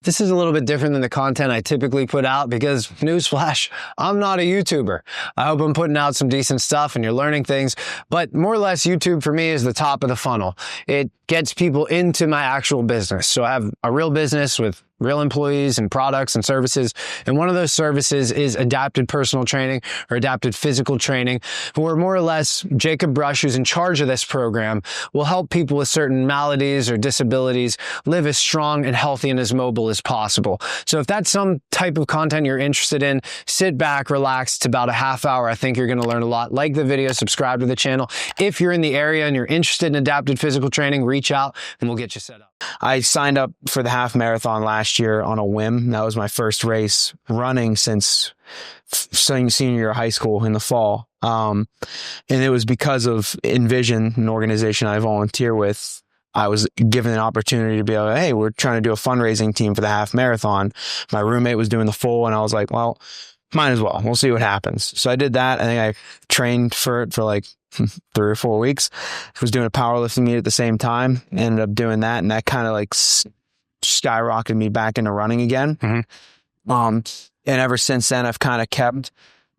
This is a little bit different than the content I typically put out because, newsflash, I'm not a YouTuber. I hope I'm putting out some decent stuff and you're learning things, but more or less YouTube for me is the top of the funnel. It gets people into my actual business. So I have a real business with real employees and products and services. And one of those services is adapted personal training or adapted physical training, where more or less Jacob Brush, who's in charge of this program, will help people with certain maladies or disabilities live as strong and healthy and as mobile as possible. So if that's some type of content you're interested in, sit back, relax. It's about a half hour. I think you're going to learn a lot. Like the video, subscribe to the channel. If you're in the area and you're interested in adapted physical training, reach out and we'll get you set up. I signed up for the half marathon last year on a whim. That was my first race running since senior year of high school in the fall. And it was because of 𝐬𝐮𝐬𝐻, an organization I volunteer with. I was given an opportunity to be like, hey, we're trying to do a fundraising team for the half marathon. My roommate was doing the full, and I was like, well, might as well. We'll see what happens. So I did that. I think I trained for it for like 3 or 4 weeks. I was doing a powerlifting meet at the same time. Ended up doing that, and that kind of like skyrocketed me back into running again. And ever since then, I've kind of kept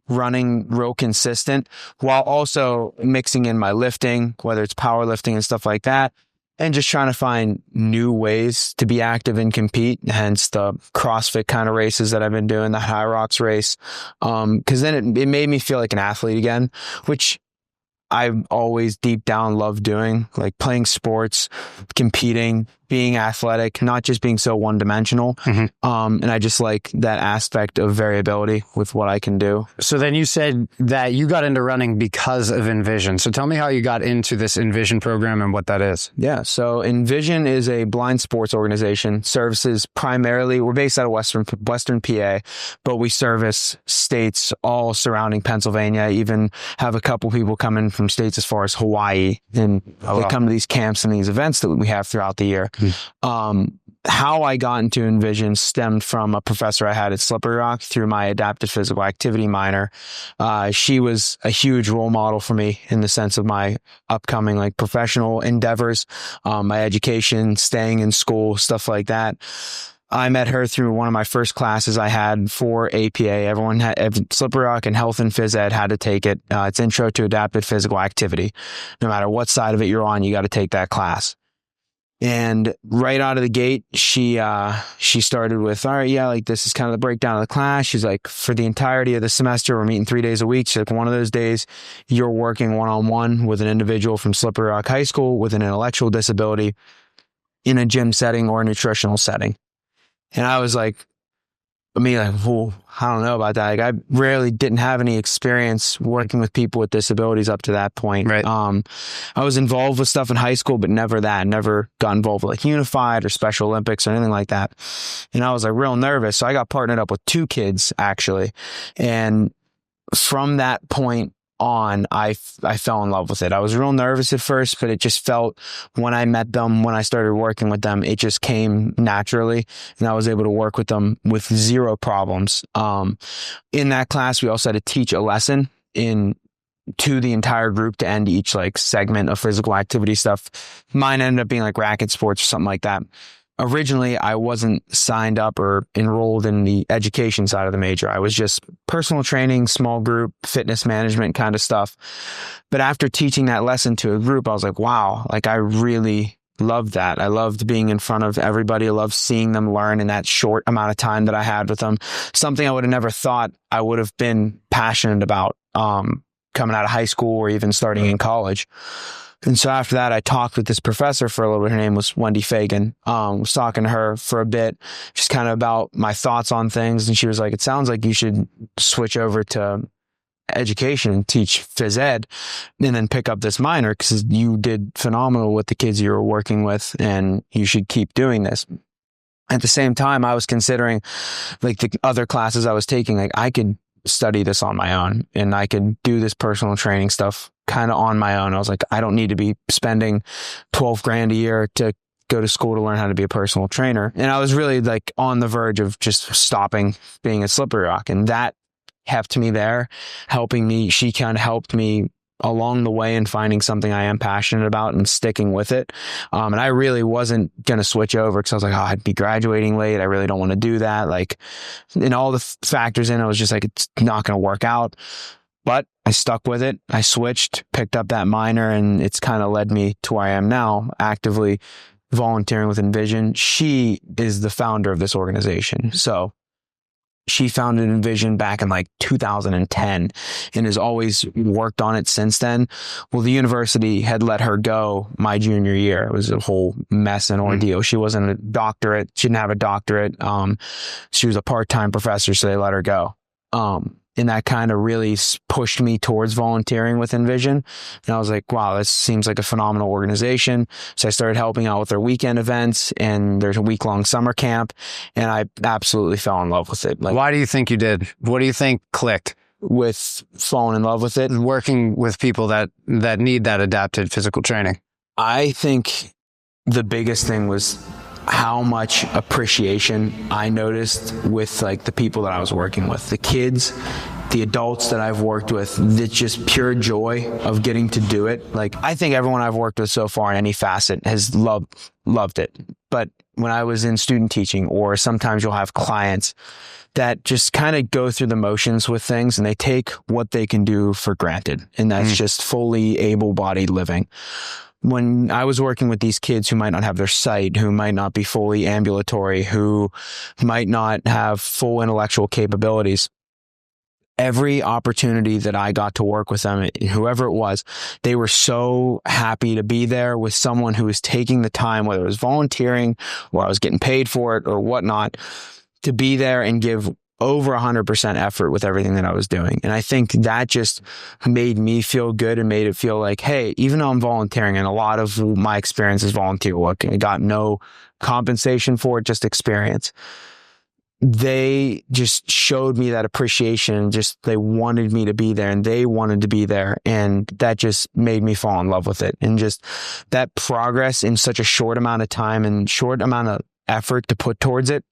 running real consistent while also mixing in my lifting, whether it's powerlifting and stuff like that, and just trying to find new ways to be active and compete. Hence the CrossFit kind of races that I've been doing, the High Rocks race. Cause then it made me feel like an athlete again, which I've always deep down loved doing, like playing sports, competing, being athletic, not just being so one-dimensional. And I just like that aspect of variability with what I can do. So then you said that you got into running because of 𝐬𝐮𝐬𝐻. So tell me how you got into this 𝐬𝐮𝐬𝐻 program and what that is. Yeah. So 𝐬𝐮𝐬𝐻 is a blind sports organization, services primarily, we're based out of Western PA, but we service states all surrounding Pennsylvania, even have a couple people coming from states as far as Hawaii, and they come to these camps and these events that we have throughout the year. How I got into 𝐬𝐮𝐬𝐻 stemmed from a professor I had at Slippery Rock through my adapted physical activity minor. She was a huge role model for me in the sense of my upcoming like professional endeavors, my education, staying in school, stuff like that. I met her through one of my first classes I had for APA. Everyone had Slippery Rock and Health and Phys Ed had to take it. It's Intro to Adapted Physical Activity. No matter what side of it you're on, you got to take that class. And right out of the gate, she started with, all right, yeah, like this is kind of the breakdown of the class. She's like, for the entirety of the semester, we're meeting 3 days a week. She's like, one of those days you're working one-on-one with an individual from Slippery Rock High School with an intellectual disability in a gym setting or a nutritional setting. And I was like, well, I don't know about that. Like, I rarely didn't have any experience working with people with disabilities up to that point. Right. I was involved with stuff in high school, but never got involved with like Unified or Special Olympics or anything like that. And I was like real nervous. So I got partnered up with 2 kids actually. And from that point on, I fell in love with it. I was real nervous at first, but it just felt, when I met them, when I started working with them, it just came naturally, and I was able to work with them with 0 problems. In that class, we also had to teach a lesson to the entire group to end each like segment of physical activity stuff. Mine ended up being like racket sports or something like that. Originally, I wasn't signed up or enrolled in the education side of the major. I was just personal training, small group, fitness management kind of stuff. But after teaching that lesson to a group, I was like, wow, like I really loved that. I loved being in front of everybody. I loved seeing them learn in that short amount of time that I had with them. Something I would have never thought I would have been passionate about coming out of high school or even starting in college. And so after that, I talked with this professor for a little bit. Her name was Wendy Fagan. Was talking to her for a bit, just kind of about my thoughts on things. And she was like, it sounds like you should switch over to education and teach phys ed and then pick up this minor because you did phenomenal with the kids you were working with and you should keep doing this. At the same time, I was considering like the other classes I was taking, like I could study this on my own and I could do this personal training stuff kind of on my own. I was like, I don't need to be spending $12,000 a year to go to school to learn how to be a personal trainer. And I was really like on the verge of just stopping being at Slippery Rock. And that kept me there, helping me. She kind of helped me along the way and finding something I am passionate about and sticking with it. And I really wasn't going to switch over because I was like, oh, I'd be graduating late. I really don't want to do that. Like, and all the factors in, I was just like, it's not going to work out. But I stuck with it. I switched, picked up that minor, and it's kind of led me to where I am now, actively volunteering with 𝐬𝐿. She is the founder of this organization. So she founded 𝐬𝐿 back in like 2010 and has always worked on it since then. Well, the university had let her go my junior year. It was a whole mess and ordeal. She wasn't a doctorate. She didn't have a doctorate. She was a part-time professor, so they let her go. And that kind of really pushed me towards volunteering with 𝐬𝐿. And I was like, wow, this seems like a phenomenal organization. So I started helping out with their weekend events, and there's a week-long summer camp, and I absolutely fell in love with it. Like, why do you think you did? What do you think clicked? With falling in love with it? And working with people that need that adapted physical training. I think the biggest thing was how much appreciation I noticed with like the people that I was working with, the kids, the adults that I've worked with, the just pure joy of getting to do it. Like, I think everyone I've worked with so far in any facet has loved it. But when I was in student teaching, or sometimes you'll have clients that just kind of go through the motions with things and they take what they can do for granted. And that's just fully able-bodied living. When I was working with these kids who might not have their sight, who might not be fully ambulatory, who might not have full intellectual capabilities, every opportunity that I got to work with them, whoever it was, they were so happy to be there with someone who was taking the time, whether it was volunteering or I was getting paid for it or whatnot, to be there and give over 100% effort with everything that I was doing. And I think that just made me feel good and made it feel like, hey, even though I'm volunteering, and a lot of my experience is volunteer work, I got no compensation for it, just experience. They just showed me that appreciation. Just, they wanted me to be there and they wanted to be there. And that just made me fall in love with it. And just that progress in such a short amount of time and short amount of effort to put towards it,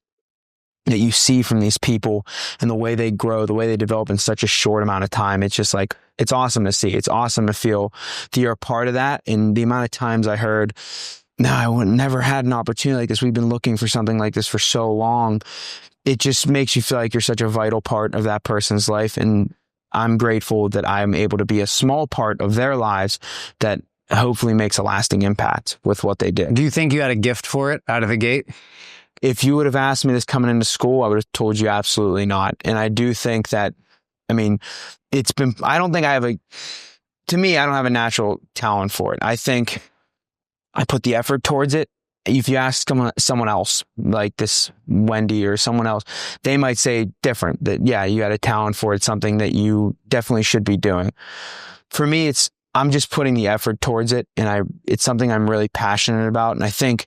that you see from these people and the way they grow, the way they develop in such a short amount of time. It's just like, it's awesome to see. It's awesome to feel that you're a part of that. And the amount of times I heard, no, I never had an opportunity like this. We've been looking for something like this for so long. It just makes you feel like you're such a vital part of that person's life. And I'm grateful that I'm able to be a small part of their lives that hopefully makes a lasting impact with what they did. Do you think you had a gift for it out of the gate? If you would have asked me this coming into school, I would have told you absolutely not. And I do think that, I mean, I don't think I have to me, I don't have a natural talent for it. I think I put the effort towards it. If you ask someone else, like this Wendy or someone else, they might say different, that, yeah, you had a talent for it, something that you definitely should be doing. For me, I'm just putting the effort towards it, and it's something I'm really passionate about. And I think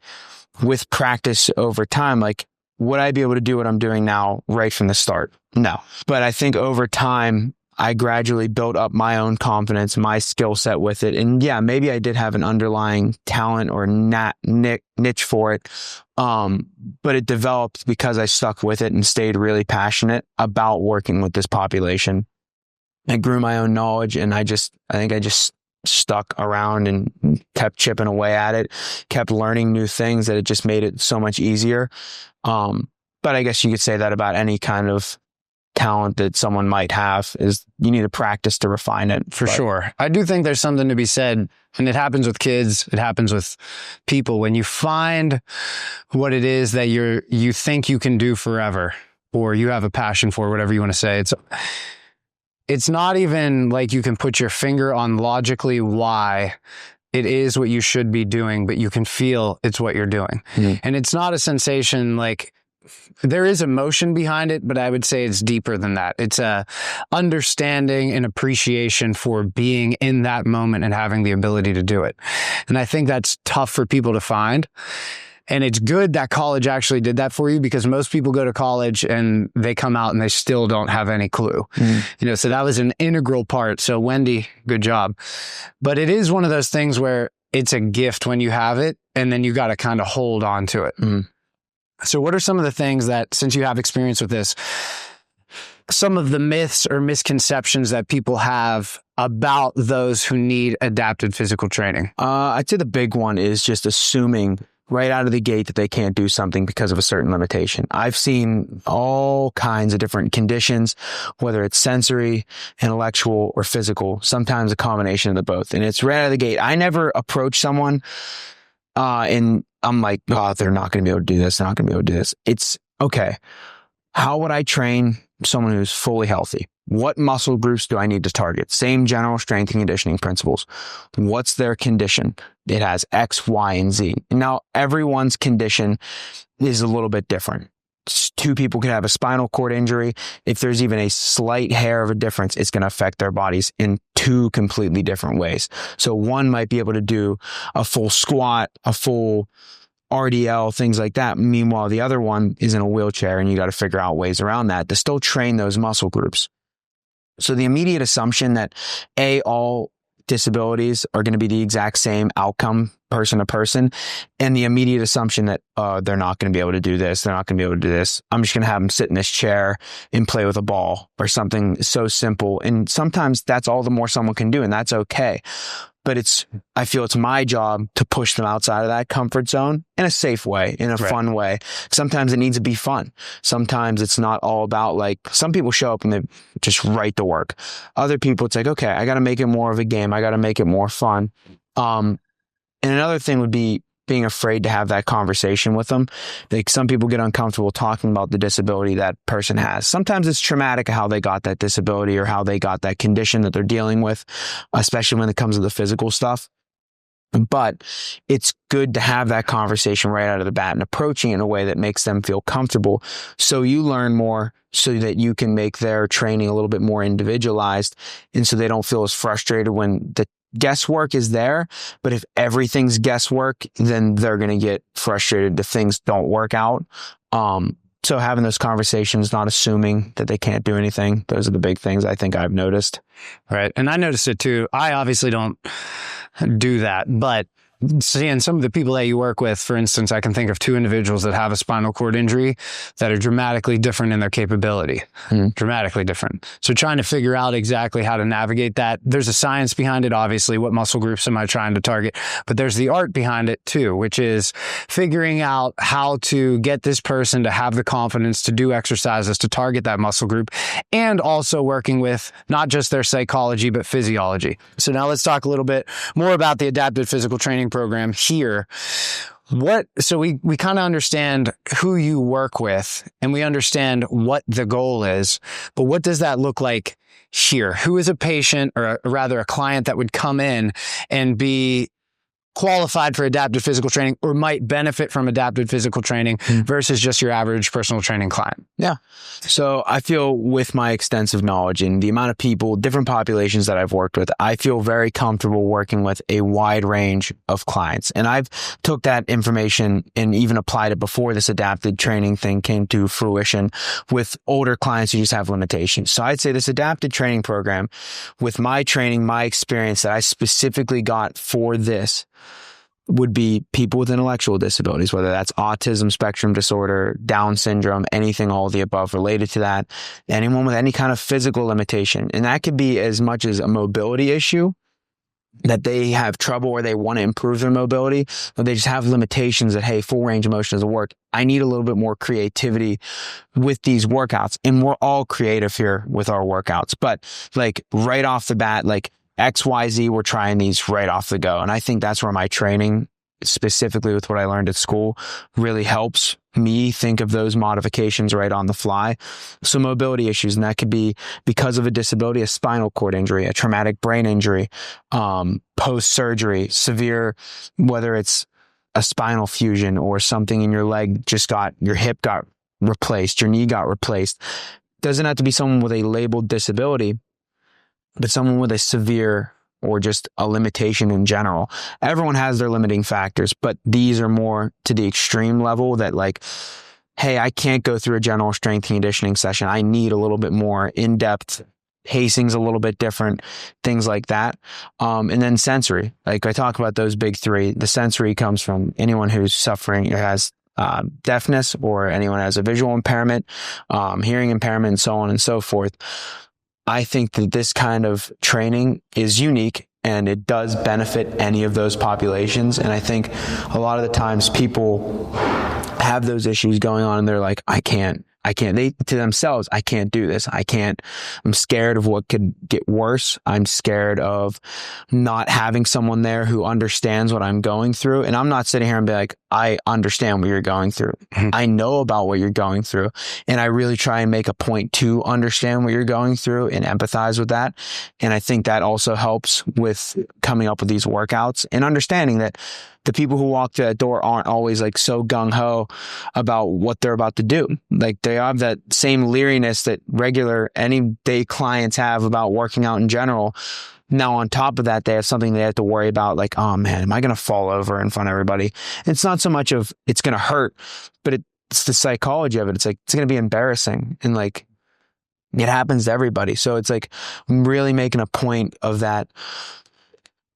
with practice over time, like, would I be able to do what I'm doing now right from the start? No. But I think over time, I gradually built up my own confidence, my skill set with it. And yeah, maybe I did have an underlying talent or niche for it. But it developed because I stuck with it and stayed really passionate about working with this population. I grew my own knowledge, and I think I just stuck around and kept chipping away at it, kept learning new things, that it just made it so much easier. But I guess you could say that about any kind of talent that someone might have, is you need to practice to refine it. For sure. I do think there's something to be said, and it happens with kids, it happens with people. When you find what it is that you think you can do forever, or you have a passion for, whatever you want to say, it's not even like you can put your finger on logically why it is what you should be doing, but you can feel it's what you're doing. And it's not a sensation, like, there is emotion behind it, but I would say it's deeper than that. It's a understanding and appreciation for being in that moment and having the ability to do it. And I think that's tough for people to find. And it's good that college actually did that for you, because most people go to college and they come out and they still don't have any clue. So that was an integral part. So Wendy, good job. But it is one of those things where it's a gift when you have it, and then you got to kind of hold on to it. So what are some of the things that, since you have experience with this, some of the myths or misconceptions that people have about those who need adapted physical training? I'd say the big one is just assuming right out of the gate that they can't do something because of a certain limitation. I've seen all kinds of different conditions, whether it's sensory, intellectual, or physical, sometimes a combination of the both. And it's right out of the gate. I never approach someone and I'm like, oh, they're not going to be able to do this. They're not going to be able to do this. It's okay. How would I train someone who's fully healthy? What muscle groups do I need to target? Same general strength and conditioning principles. What's their condition? It has X, Y, and Z. Now, everyone's condition is a little bit different. Two people can have a spinal cord injury. If there's even a slight hair of a difference, it's going to affect their bodies in two completely different ways. So one might be able to do a full squat, a full RDL, things like that. Meanwhile, the other one is in a wheelchair, and you got to figure out ways around that to still train those muscle groups. So the immediate assumption that all disabilities are going to be the exact same outcome person to person, and the immediate assumption that they're not going to be able to do this, they're not going to be able to do this. I'm just going to have them sit in this chair and play with a ball or something so simple. And sometimes that's all the more someone can do, and that's okay. But I feel it's my job to push them outside of that comfort zone in a safe way, in a fun way. Sometimes it needs to be fun. Sometimes it's not all about, like, some people show up and they just write the work. Other people, it's like, okay, I got to make it more of a game. I got to make it more fun. And another thing would be being afraid to have that conversation with them. Like, some people get uncomfortable talking about the disability that person has. Sometimes it's traumatic how they got that disability or how they got that condition that they're dealing with, especially when it comes to the physical stuff. But it's good to have that conversation right out of the bat and approaching it in a way that makes them feel comfortable, so you learn more, so that you can make their training a little bit more individualized, and so they don't feel as frustrated when the guesswork is there. But if everything's guesswork, then they're going to get frustrated if things don't work out. So having those conversations, not assuming that they can't do anything, those are the big things I think I've noticed. Right. And I noticed it too. I obviously don't do that, but seeing some of the people that you work with, for instance, I can think of two individuals that have a spinal cord injury that are dramatically different in their capability, dramatically different. So trying to figure out exactly how to navigate that. There's a science behind it, obviously. What muscle groups am I trying to target? But there's the art behind it too, which is figuring out how to get this person to have the confidence to do exercises to target that muscle group, and also working with not just their psychology, but physiology. So now let's talk a little bit more about the adaptive physical training program here. So we kind of understand who you work with, and we understand what the goal is, but what does that look like here? Who is a patient, or rather a client, that would come in and be qualified for adaptive physical training or might benefit from adaptive physical training versus just your average personal training client? Yeah. So I feel, with my extensive knowledge and the amount of people, different populations that I've worked with, I feel very comfortable working with a wide range of clients. And I've took that information and even applied it before this adapted training thing came to fruition with older clients who just have limitations. So I'd say this adapted training program, with my training, my experience that I specifically got for this, would be people with intellectual disabilities, whether that's autism spectrum disorder, Down syndrome, anything, all of the above related to that, anyone with any kind of physical limitation. And that could be as much as a mobility issue, that they have trouble or they want to improve their mobility, or they just have limitations that, hey, full range of motion doesn't work. I need a little bit more creativity with these workouts. And we're all creative here with our workouts. But like right off the bat, like XYZ, we're trying these right off the go. And I think that's where my training, specifically with what I learned at school, really helps me think of those modifications right on the fly. So mobility issues, and that could be because of a disability, a spinal cord injury, a traumatic brain injury, post-surgery, severe, whether it's a spinal fusion or something in your leg your hip got replaced, your knee got replaced. Doesn't have to be someone with a labeled disability, but someone with a severe or just a limitation in general. Everyone has their limiting factors, but these are more to the extreme level that, like, hey, I can't go through a general strength conditioning session. I need a little bit more in-depth. Pacing's a little bit different, things like that. And then sensory, like I talk about those big three. The sensory comes from anyone who's suffering or has deafness or anyone has a visual impairment, hearing impairment, and so on and so forth. I think that this kind of training is unique and it does benefit any of those populations. And I think a lot of the times people have those issues going on and they're like, I can't, they to themselves, I can't do this. I'm scared of what could get worse. I'm scared of not having someone there who understands what I'm going through. And I'm not sitting here and be like, I understand what you're going through. I know about what you're going through. And I really try and make a point to understand what you're going through and empathize with that. And I think that also helps with coming up with these workouts and understanding that the people who walk through that door aren't always like so gung-ho about what they're about to do. Like they have that same leeriness that regular any day clients have about working out in general. Now, on top of that, they have something they have to worry about, like, oh man, am I going to fall over in front of everybody? It's not so much of it's going to hurt, but it's the psychology of it. It's like, it's going to be embarrassing. And like, it happens to everybody. So it's like, I'm really making a point of that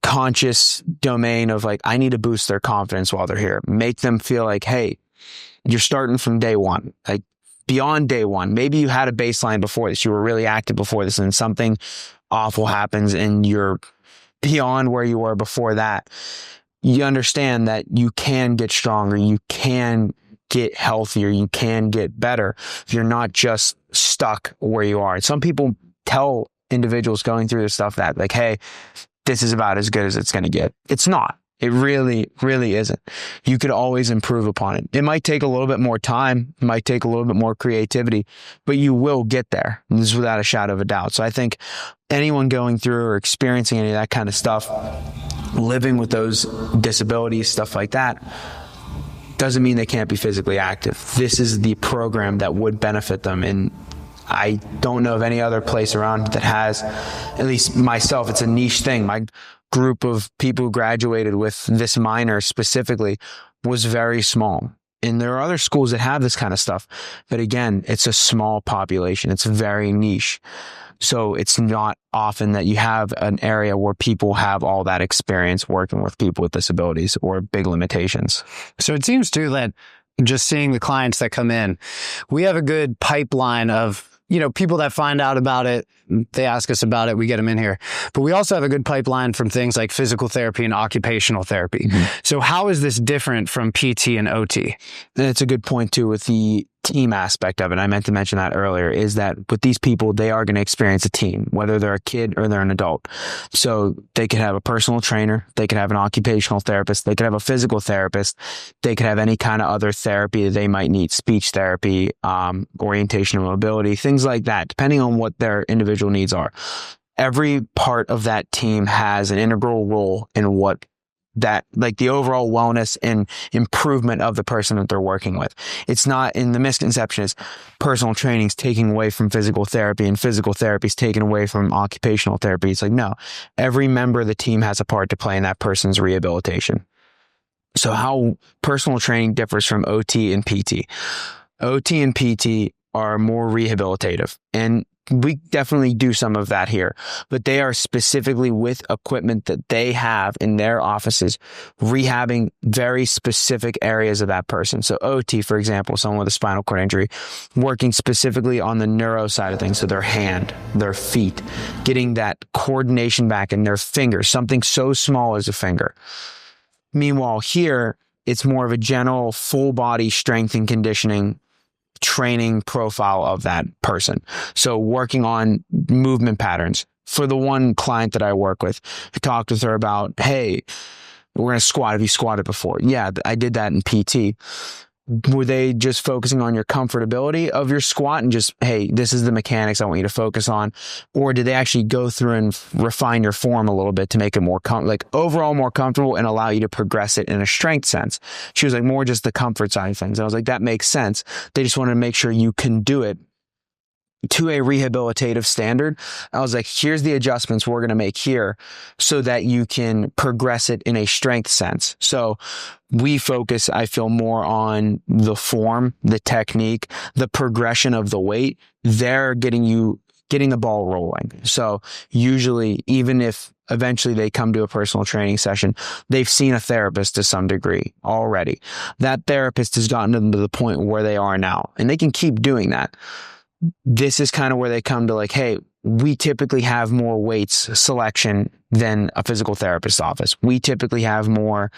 conscious domain of like, I need to boost their confidence while they're here. Make them feel like, hey, you're starting from day one, like beyond day one. Maybe you had a baseline before this. You were really active before this and something awful happens and you're beyond where you were before that. You understand that you can get stronger. You can get healthier. You can get better. You're not just stuck where you are. Some people tell individuals going through this stuff that like, hey, this is about as good as it's going to get. It's not. It really, really isn't. You could always improve upon it. It might take a little bit more time. It might take a little bit more creativity, but you will get there. This is without a shadow of a doubt. So I think anyone going through or experiencing any of that kind of stuff, living with those disabilities, stuff like that, doesn't mean they can't be physically active. This is the program that would benefit them. And I don't know of any other place around that has, at least myself, it's a niche thing. My group of people who graduated with this minor specifically was very small. And there are other schools that have this kind of stuff. But again, it's a small population. It's very niche. So it's not often that you have an area where people have all that experience working with people with disabilities or big limitations. So it seems too that just seeing the clients that come in, we have a good pipeline of, people that find out about it, they ask us about it, we get them in here. But we also have a good pipeline from things like physical therapy and occupational therapy. So how is this different from PT and OT? And it's a good point too with the team aspect of it. I meant to mention that earlier, is that with these people, they are going to experience a team, whether they're a kid or they're an adult. So they could have a personal trainer, they could have an occupational therapist, they could have a physical therapist, they could have any kind of other therapy that they might need, speech therapy, orientation and mobility, things like that, depending on what their individual needs are. Every part of that team has an integral role in what that, like the overall wellness and improvement of the person that they're working with. It's not, in the misconception is personal training is taking away from physical therapy and physical therapy is taken away from occupational therapy. It's like, no, every member of the team has a part to play in that person's rehabilitation. So how personal training differs from OT and PT. OT and PT are more rehabilitative, and we definitely do some of that here, but they are specifically with equipment that they have in their offices, rehabbing very specific areas of that person. So OT, for example, someone with a spinal cord injury, working specifically on the neuro side of things. So their hand, their feet, getting that coordination back in their fingers, something so small as a finger. Meanwhile, here, it's more of a general full body strength and conditioning training profile of that person. So working on movement patterns. For the one client that I work with, I talked with her about, hey, we're going to squat. Have you squatted before? Yeah, I did that in PT. Were they just focusing on your comfortability of your squat and just, hey, this is the mechanics I want you to focus on? Or did they actually go through and refine your form a little bit to make it more, overall more comfortable and allow you to progress it in a strength sense? She was like, more just the comfort side of things. I was like, that makes sense. They just wanted to make sure you can do it to a rehabilitative standard. I was like, here's the adjustments we're going to make here so that you can progress it in a strength sense. So we focus, I feel, more on the form, the technique, the progression of the weight. They're getting you getting the ball rolling. So usually, even if eventually they come to a personal training session, they've seen a therapist to some degree already. That therapist has gotten them to the point where they are now, and they can keep doing that. This is kind of where they come to like, hey, we typically have more weights selection than a physical therapist's office. We typically have more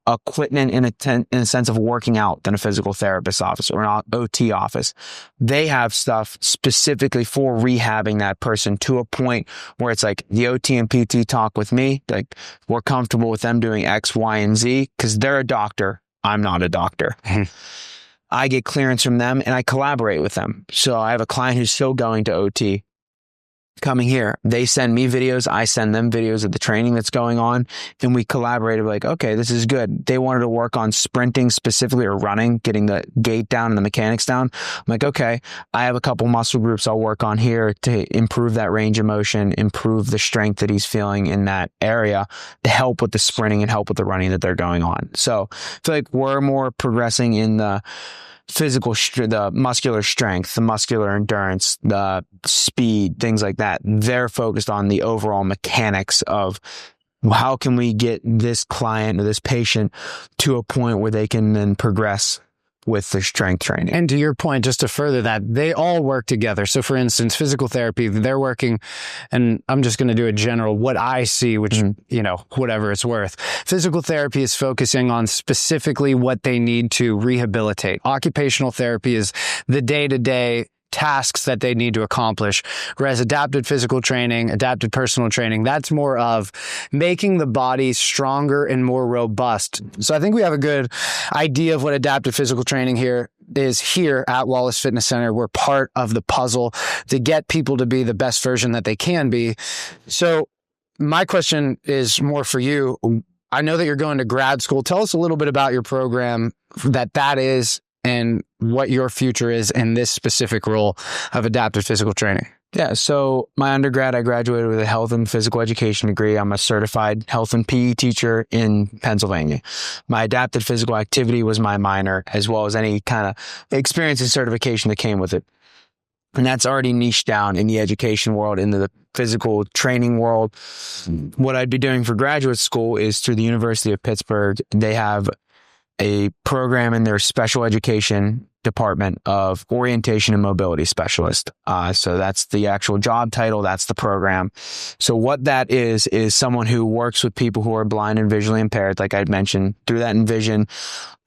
equipment in a sense of working out than a physical therapist's office or an OT office. They have stuff specifically for rehabbing that person to a point where it's like the OT and PT talk with me, like we're comfortable with them doing X, Y, and Z because they're a doctor. I'm not a doctor. I get clearance from them and I collaborate with them. So I have a client who's still going to OT coming here. They send me videos. I send them videos of the training that's going on, and we collaborated like, okay, this is good. They wanted to work on sprinting specifically or running, getting the gait down and the mechanics down. I'm like, okay, I have a couple muscle groups I'll work on here to improve that range of motion, improve the strength that he's feeling in that area to help with the sprinting and help with the running that they're going on. So I feel like we're more progressing in the the muscular strength, the muscular endurance, the speed, things like that. They're focused on the overall mechanics of how can we get this client or this patient to a point where they can then progress with the strength training. And to your point, just to further that, they all work together. So for instance, physical therapy, they're working, and I'm just going to do a general, what I see, which, you know, whatever it's worth. Physical therapy is focusing on specifically what they need to rehabilitate. Occupational therapy is the day-to-day tasks that they need to accomplish. Whereas adapted physical training, adapted personal training, that's more of making the body stronger and more robust. So I think we have a good idea of what adapted physical training here is here at Wallace Fitness Center. We're part of the puzzle to get people to be the best version that they can be. So my question is more for you. I know that you're going to grad school. Tell us a little bit about your program that is, and what your future is in this specific role of adaptive physical training. Yeah, so my undergrad, I graduated with a health and physical education degree. I'm a certified health and PE teacher in Pennsylvania. My adapted physical activity was my minor, as well as any kind of experience and certification that came with it. And that's already niched down in the education world, into the physical training world. What I'd be doing for graduate school is through the University of Pittsburgh. They have a program in their special education department of orientation and mobility specialist. So that's the actual job title. That's the program. So what that is someone who works with people who are blind and visually impaired, like I'd mentioned, through that Envision.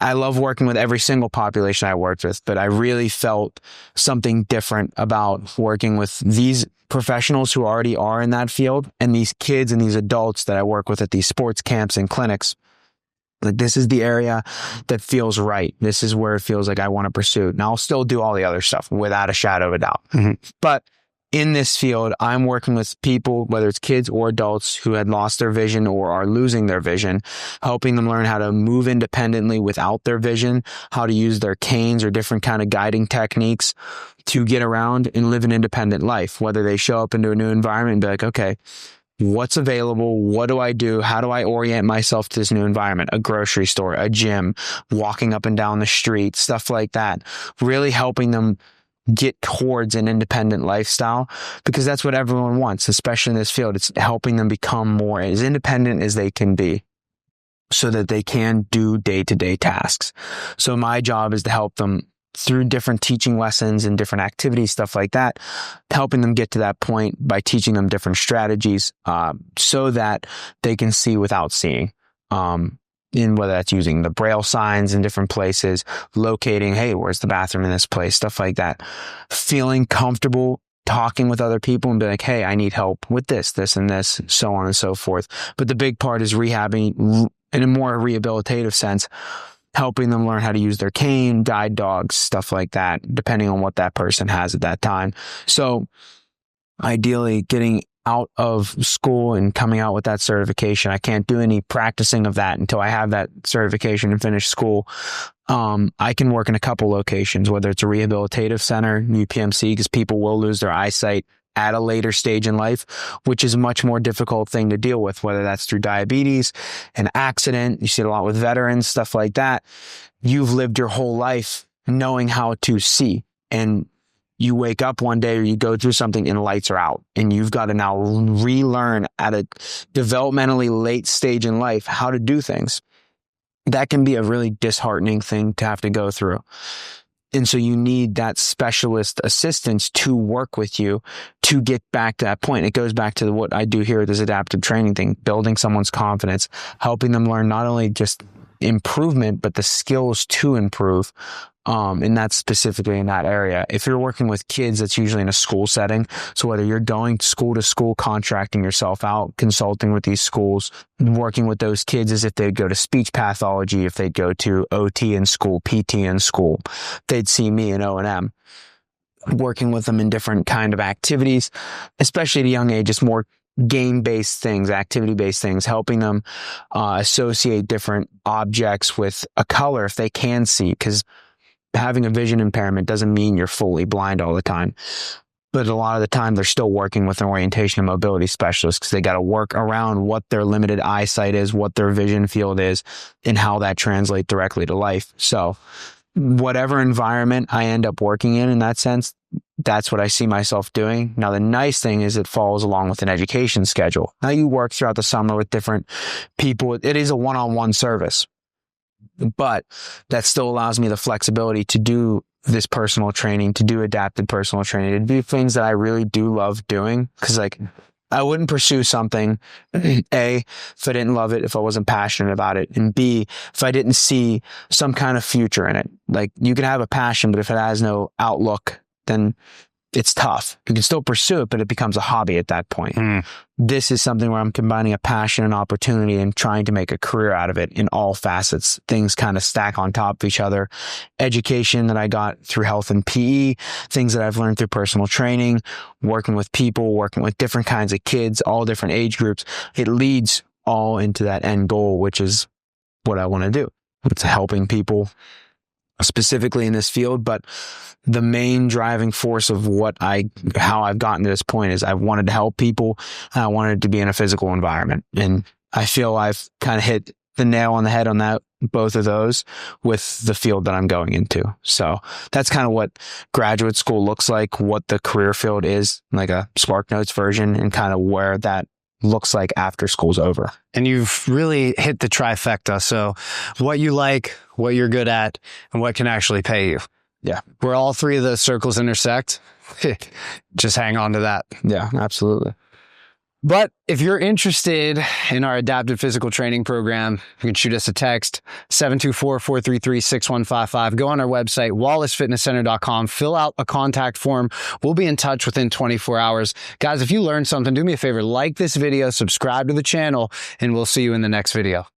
I love working with every single population I worked with, but I really felt something different about working with these professionals who already are in that field and these kids and these adults that I work with at these sports camps and clinics. Like, this is the area that feels right. This is where it feels like I want to pursue. And I'll still do all the other stuff without a shadow of a doubt. But in this field, I'm working with people, whether it's kids or adults who had lost their vision or are losing their vision, helping them learn how to move independently without their vision, how to use their canes or different kind of guiding techniques to get around and live an independent life, whether they show up into a new environment and be like, okay, what's available? What do I do? How do I orient myself to this new environment? A grocery store, a gym, walking up and down the street, stuff like that. Really helping them get towards an independent lifestyle, because that's what everyone wants, especially in this field. It's helping them become more as independent as they can be so that they can do day-to-day tasks. So my job is to help them through different teaching lessons and different activities, stuff like that, helping them get to that point by teaching them different strategies so that they can see without seeing. In whether that's using the braille signs in different places, locating, hey, where's the bathroom in this place, stuff like that. Feeling comfortable talking with other people and be like, hey, I need help with this, this, and this, so on and so forth. But the big part is rehabbing in a more rehabilitative sense, helping them learn how to use their cane, guide dogs, stuff like that, depending on what that person has at that time. So ideally getting out of school and coming out with that certification. I can't do any practicing of that until I have that certification and finish school. I can work in a couple locations, whether it's a rehabilitative center, UPMC, because people will lose their eyesight at a later stage in life, which is a much more difficult thing to deal with, whether that's through diabetes, an accident. You see it a lot with veterans, stuff like that. You've lived your whole life knowing how to see, and you wake up one day or you go through something and lights are out, and you've got to now relearn at a developmentally late stage in life how to do things. That can be a really disheartening thing to have to go through. And so you need that specialist assistance to work with you to get back to that point. It goes back to what I do here with this adaptive training thing, building someone's confidence, helping them learn not only just improvement, but the skills to improve. And that's specifically in that area. If you're working with kids, that's usually in a school setting. So whether you're going school to school, contracting yourself out, consulting with these schools, working with those kids as if they'd go to speech pathology, if they'd go to OT in school, PT in school, they'd see me in O&M, working with them in different kind of activities, especially at a young age, it's more game-based things, activity-based things, helping them associate different objects with a color if they can see, because having a vision impairment doesn't mean you're fully blind all the time. But a lot of the time, they're still working with an orientation and mobility specialist because they got to work around what their limited eyesight is, what their vision field is, and how that translates directly to life. So whatever environment I end up working in that sense, that's what I see myself doing. Now, the nice thing is it follows along with an education schedule. Now you work throughout the summer with different people. It is a one-on-one service, but that still allows me the flexibility to do this personal training, to do adapted personal training, to do things that I really do love doing. Cause like I wouldn't pursue something, A, if I didn't love it, if I wasn't passionate about it, and B, if I didn't see some kind of future in it. Like you can have a passion, but if it has no outlook, then it's tough. You can still pursue it, but it becomes a hobby at that point. This is something where I'm combining a passion and opportunity and trying to make a career out of it in all facets. Things kind of stack on top of each other. Education that I got through health and PE, things that I've learned through personal training, working with people, working with different kinds of kids, all different age groups. It leads all into that end goal, which is what I want to do. It's helping people specifically in this field, but the main driving force of how I've gotten to this point is I wanted to help people. And I wanted to be in a physical environment. And I feel I've kind of hit the nail on the head on both of those with the field that I'm going into. So that's kind of what graduate school looks like, what the career field is, like a SparkNotes version, and kind of where that looks like after school's over. And you've really hit the trifecta. So what you like, what you're good at, and what can actually pay you. Yeah. Where all three of those circles intersect, just hang on to that. Yeah, absolutely. But if you're interested in our adaptive physical training program, you can shoot us a text, 724-433-6155. Go on our website, wallacefitnesscenter.com, fill out a contact form. We'll be in touch within 24 hours. Guys, if you learned something, do me a favor, like this video, subscribe to the channel, and we'll see you in the next video.